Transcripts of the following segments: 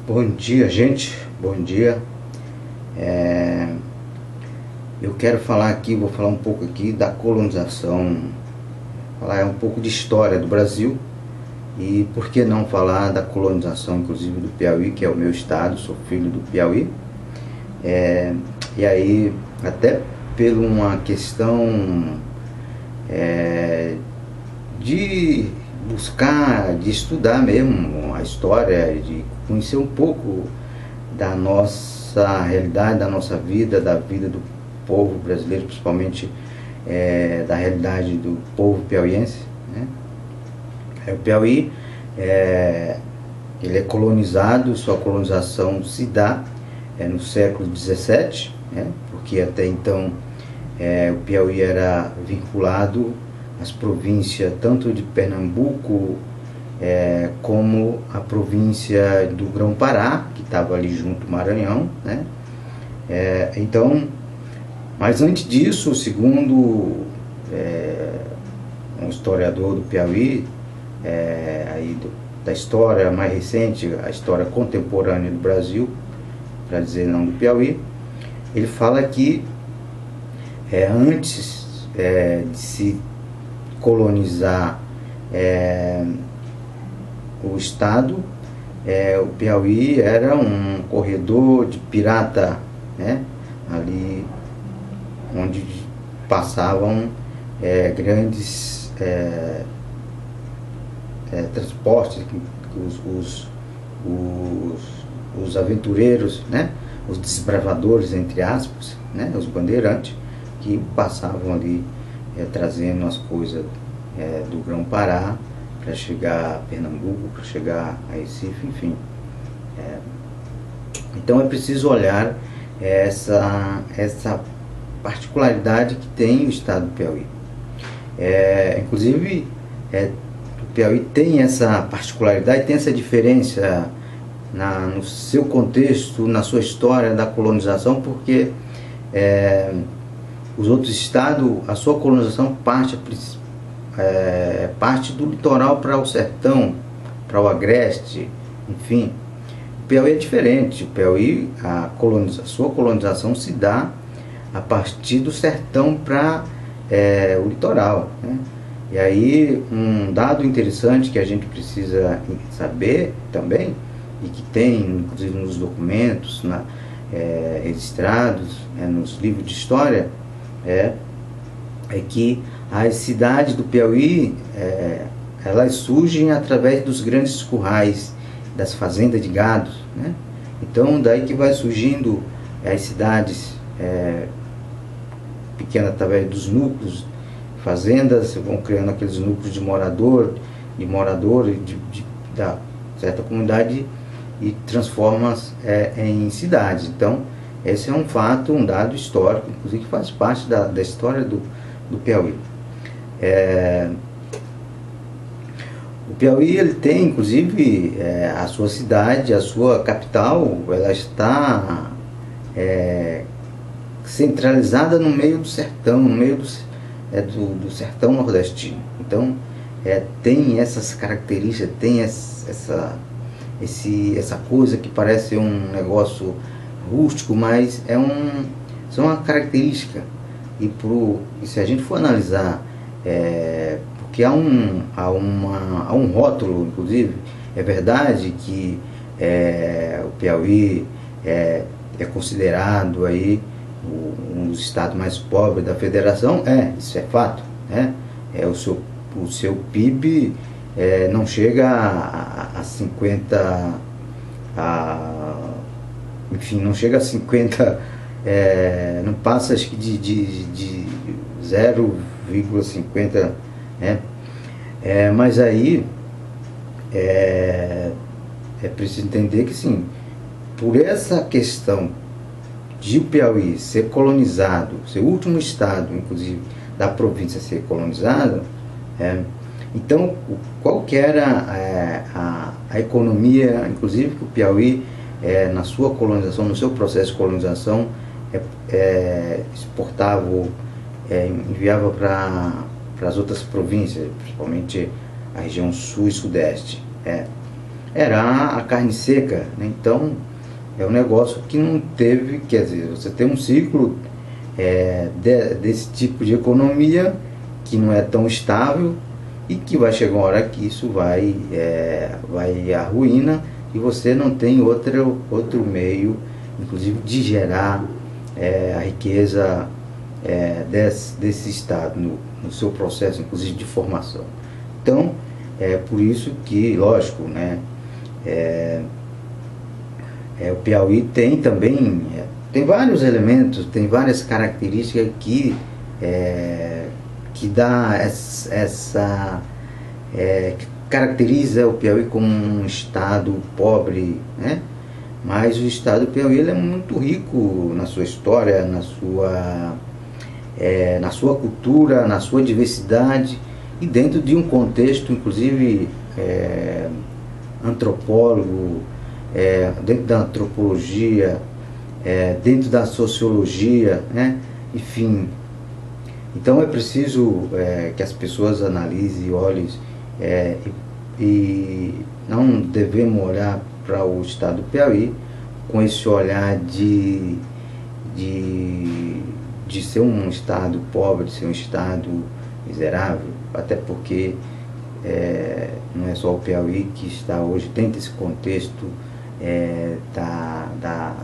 Bom dia, gente. Bom dia. Eu quero falar aqui, vou falar um pouco aqui da colonização, falar um pouco de história do Brasil e por que não falar da colonização, inclusive do Piauí, que é o meu estado, sou filho do Piauí. E aí, até por uma questão de buscar, de estudar mesmo a história, de conhecer um pouco da nossa realidade, da nossa vida, da vida do povo brasileiro, principalmente da realidade do povo piauiense, né? O Piauí, ele é colonizado, sua colonização se dá no século XVII, né? Porque até então o Piauí era vinculado às províncias tanto de Pernambuco como a província do Grão-Pará, que estava ali junto ao Maranhão, né? Então, mas antes disso, segundo um historiador do Piauí, da história mais recente, a história contemporânea do Brasil, para dizer não do Piauí, ele fala que antes de se colonizar o estado, o Piauí era um corredor de pirata, né? Ali onde passavam grandes transportes, os aventureiros, né? Os desbravadores, entre aspas, né? Os bandeirantes, que passavam ali trazendo as coisas do Grão-Pará para chegar a Pernambuco, para chegar a Recife, enfim. Então é preciso olhar essa particularidade que tem o estado do Piauí. Inclusive, o Piauí tem essa particularidade, tem essa diferença no seu contexto, na sua história da colonização, porque os outros estados, a sua colonização parte do litoral para o sertão, para o agreste, enfim. O Piauí é diferente. O Piauí, a sua colonização se dá a partir do sertão para o litoral, né? E aí, um dado interessante que a gente precisa saber também, e que tem inclusive nos documentos registrados nos livros de história, é que as cidades do Piauí elas surgem através dos grandes currais, das fazendas de gado, né? Então daí que vai surgindo as cidades pequenas através dos núcleos, fazendas, vão criando aqueles núcleos de morador da certa comunidade e transforma em cidades. Então esse é um fato, um dado histórico, inclusive que faz parte da história do Piauí. O Piauí ele tem, inclusive, a sua cidade, a sua capital, ela está centralizada no meio do sertão, no meio do sertão nordestino. Então, tem essas características, tem essa coisa que parece um negócio rústico, mas são uma característica. E se a gente for analisar, porque há um rótulo, inclusive, é verdade que o Piauí é considerado aí um dos estados mais pobres da federação, isso é fato, né? O seu PIB não chega a 50, enfim, não chega a 50, não passa acho que de 0,50, né? Mas aí é preciso entender que sim, por essa questão de o Piauí ser colonizado, ser o último estado, inclusive, da província a ser colonizado, então qual que era a economia, inclusive, que o Piauí, na sua colonização, no seu processo de colonização, exportava, enviava para as outras províncias, principalmente a região sul e sudeste. era a carne seca, né? Então é um negócio que não teve, quer dizer, você tem um ciclo desse tipo de economia que não é tão estável e que vai chegar uma hora que isso vai à ruína e você não tem outro meio, inclusive, de gerar a riqueza desse Estado no seu processo, inclusive, de formação. Então, é por isso que, lógico, né, o Piauí tem também, tem vários elementos, tem várias características que dá que caracteriza o Piauí como um estado pobre, né? Mas o estado do Piauí ele é muito rico na sua história, na sua cultura, na sua diversidade e dentro de um contexto, inclusive, antropólogo, dentro da antropologia, dentro da sociologia, né? Enfim, então é preciso que as pessoas analisem e olhem, e não devemos olhar para o estado do Piauí com esse olhar de ser um estado pobre, de ser um estado miserável, até porque não é só o Piauí que está hoje dentro desse contexto da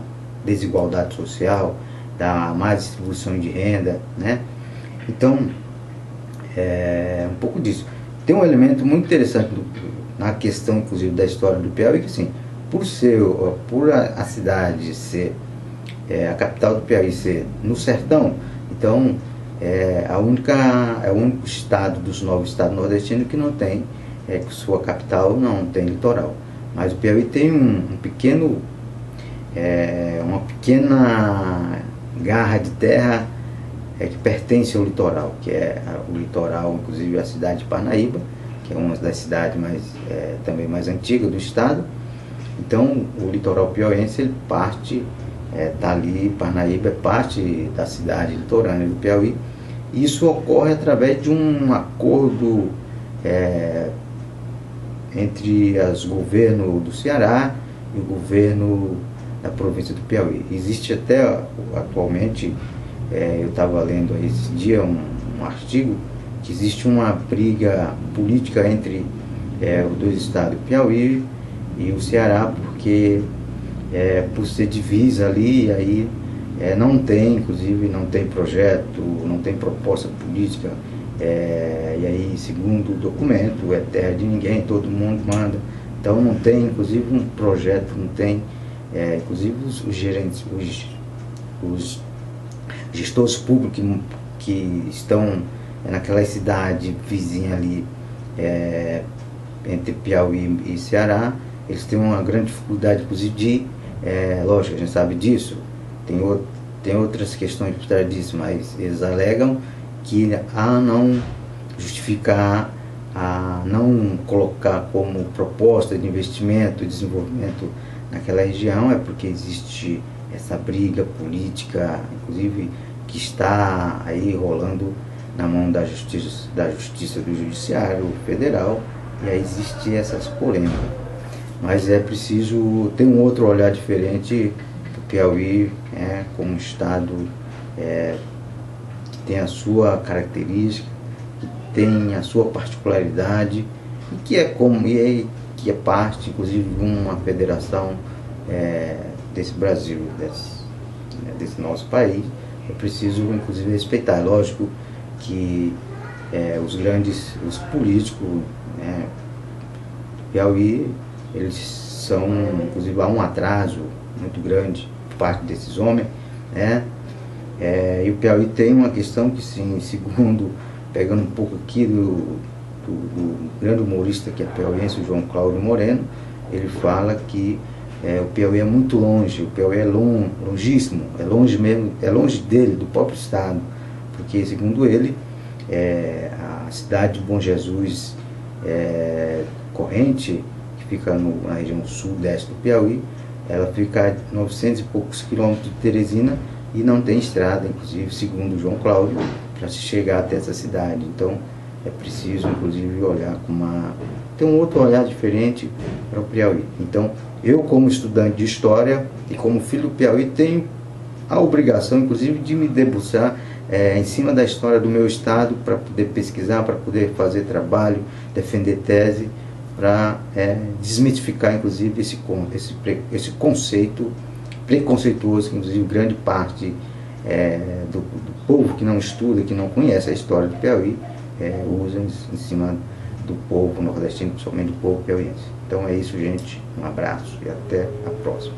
desigualdade social, da má distribuição de renda, né? Então, um pouco disso. Tem um elemento muito interessante na questão, inclusive, da história do Piauí, que assim, por a cidade ser, a capital do Piauí ser no sertão, então é o único estado dos 9 estados nordestinos que não tem, que sua capital não tem litoral. Mas o Piauí tem uma pequena garra de terra que pertence ao litoral, que é o litoral, inclusive a cidade de Parnaíba, que é uma das cidades também mais antigas do estado. Então o litoral piauiense ele parte, está ali, Parnaíba é parte da cidade litorânea do Piauí. Isso ocorre através de um acordo entre os governos do Ceará e o governo da província do Piauí. Existe até atualmente, eu estava lendo esse dia um artigo, que existe uma briga política entre os dois estados, o Piauí e o Ceará, porque por ser divisa ali, e aí não tem, inclusive, não tem projeto, não tem proposta política, e aí, segundo o documento, é terra de ninguém, todo mundo manda, então não tem, inclusive, um projeto, não tem, inclusive os gerentes, os gestores públicos que estão naquela cidade vizinha ali, entre Piauí e Ceará, eles têm uma grande dificuldade, inclusive, de, lógico, a gente sabe disso, tem outras questões por trás disso, mas eles alegam que a não justificar, a não colocar como proposta de investimento e desenvolvimento naquela região, é porque existe essa briga política, inclusive, que está aí rolando na mão da justiça do Judiciário Federal, e aí existe essas polêmicas. Mas é preciso ter um outro olhar diferente do Piauí, como um estado que tem a sua característica, que tem a sua particularidade, e que é parte, inclusive, de uma federação desse Brasil, desse nosso país. É preciso, inclusive, respeitar. É lógico que os políticos, Piauí, eles são, inclusive, há um atraso muito grande por parte desses homens, e o Piauí tem uma questão que, sim, segundo, pegando um pouco aqui do grande humorista que é piauiense, o João Cláudio Moreno, ele fala que o Piauí é muito longe, o Piauí é longíssimo, é longe mesmo, é longe dele, do próprio estado, porque, segundo ele, a cidade de Bom Jesus Corrente, que fica na região sul-deste do Piauí, ela fica a 900 e poucos quilômetros de Teresina e não tem estrada, inclusive, segundo o João Cláudio, para se chegar até essa cidade. Então é preciso, inclusive, olhar com uma ter um outro olhar diferente para o Piauí. Então, eu como estudante de História e como filho do Piauí, tenho a obrigação, inclusive, de me debruçar em cima da história do meu estado, para poder pesquisar, para poder fazer trabalho, defender tese, para desmitificar, inclusive, esse conceito preconceituoso que, inclusive, grande parte do povo que não estuda, que não conhece a história do Piauí, usa em cima do povo nordestino, principalmente do povo piauiense. Então é isso, gente. Um abraço e até a próxima.